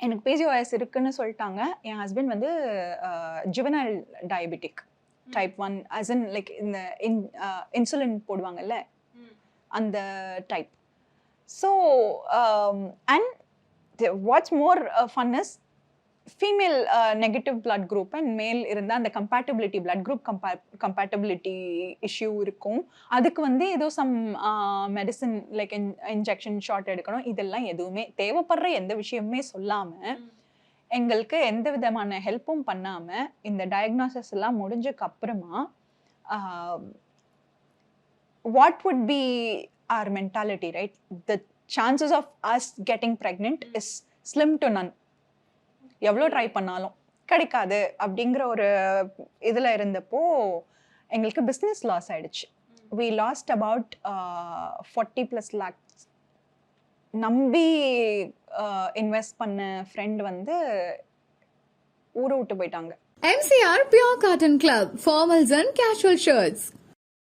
எனக்கு பிசிஓஎஸ் இருக்குன்னு சொல்லிட்டாங்க. என் ஹஸ்பண்ட் வந்து juvenile diabetic type 1 as in like இந்த இன்சுலின் போடுவாங்கல்ல அந்த டைப். So and what's more fun is female negative blood group and male இருந்தால் அந்த compatibility blood group compatibility issue இருக்கும். அதுக்கு வந்து ஏதோ some medicine like injection shot எடுக்கணும். இதெல்லாம் எதுவுமே தேவைப்படுற எந்த விஷயமுமே சொல்லாமல் எங்களுக்கு எந்த விதமான ஹெல்ப்பும் பண்ணாமல் இந்த டயக்னோசிஸ் எல்லாம் முடிஞ்சதுக்கு அப்புறமா what would be our mentality, right? The chances of us getting pregnant is slim to none. எவ்வளோ ட்ரை பண்ணாலும் கிடைக்காது அப்படிங்கிற ஒரு இதில் இருந்தப்போ எங்களுக்கு பிஸ்னஸ் லாஸ் ஆயிடுச்சு. we lost about 40+ lakhs. நம்பி இன்வெஸ்ட் பண்ண ஃப்ரெண்ட் வந்து ஊரை விட்டு போயிட்டாங்க. MCR Pure Cotton Club, formals and casual shirts.